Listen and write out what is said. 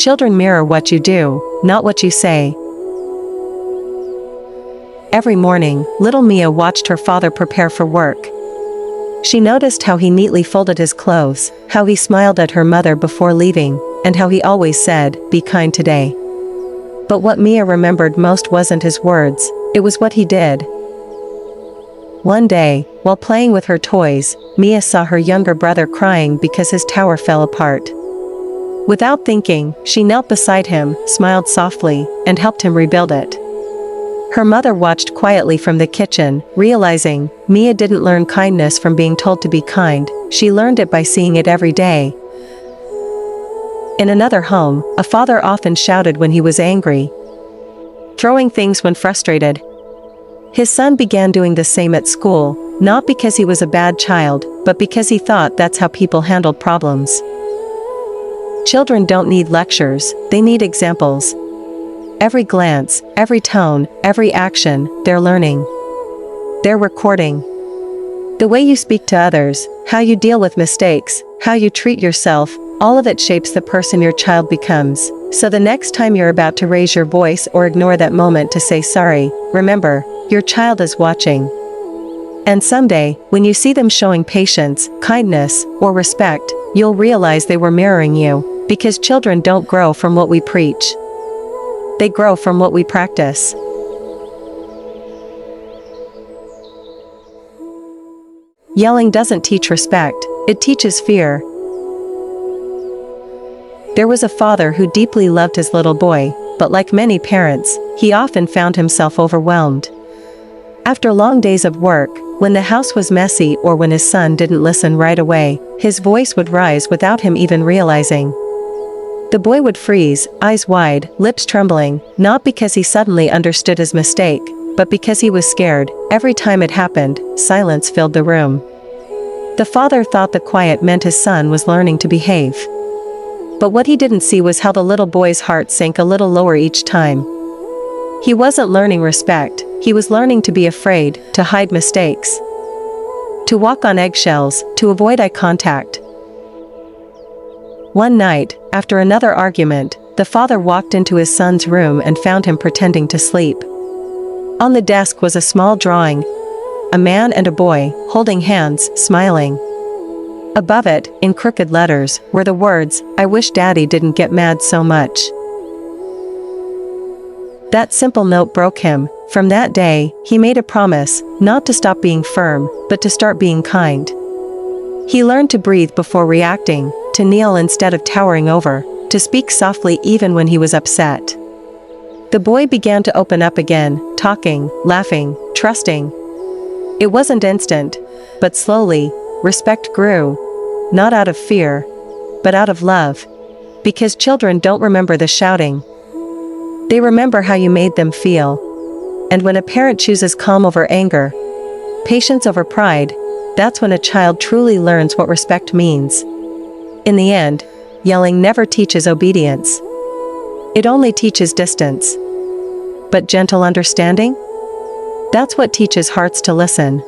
Children mirror what you do, not what you say. Every morning, little Mia watched her father prepare for work. She noticed how he neatly folded his clothes, how he smiled at her mother before leaving, and how he always said, "Be kind today." But what Mia remembered most wasn't his words, it was what he did. One day, while playing with her toys, Mia saw her younger brother crying because his tower fell apart. Without thinking, she knelt beside him, smiled softly, and helped him rebuild it. Her mother watched quietly from the kitchen, realizing Mia didn't learn kindness from being told to be kind, she learned it by seeing it every day. In another home, a father often shouted when he was angry, throwing things when frustrated. His son began doing the same at school, not because he was a bad child, but because he thought that's how people handled problems. Children don't need lectures, they need examples. Every glance, every tone, every action, they're learning. They're recording. The way you speak to others, how you deal with mistakes, how you treat yourself, all of it shapes the person your child becomes. So the next time you're about to raise your voice or ignore that moment to say sorry, remember, your child is watching. And someday, when you see them showing patience, kindness, or respect, you'll realize they were mirroring you, because children don't grow from what we preach. They grow from what we practice. Yelling doesn't teach respect, it teaches fear. There was a father who deeply loved his little boy, but like many parents, he often found himself overwhelmed. After long days of work, when the house was messy or when his son didn't listen right away, his voice would rise without him even realizing. The boy would freeze, eyes wide, lips trembling, not because he suddenly understood his mistake, but because he was scared. Every time it happened, silence filled the room. The father thought the quiet meant his son was learning to behave. But what he didn't see was how the little boy's heart sank a little lower each time. He wasn't learning respect, he was learning to be afraid, to hide mistakes, to walk on eggshells, to avoid eye contact. One night, after another argument, the father walked into his son's room and found him pretending to sleep. On the desk was a small drawing, a man and a boy, holding hands, smiling. Above it, in crooked letters, were the words, "I wish Daddy didn't get mad so much." That simple note broke him. From that day, he made a promise, not to stop being firm, but to start being kind. He learned to breathe before reacting, to kneel instead of towering over, to speak softly even when he was upset. The boy began to open up again, talking, laughing, trusting. It wasn't instant, but slowly, respect grew, not out of fear, but out of love. Because children don't remember the shouting. They remember how you made them feel. And when a parent chooses calm over anger, patience over pride, that's when a child truly learns what respect means. In the end, yelling never teaches obedience. It only teaches distance. But gentle understanding? That's what teaches hearts to listen.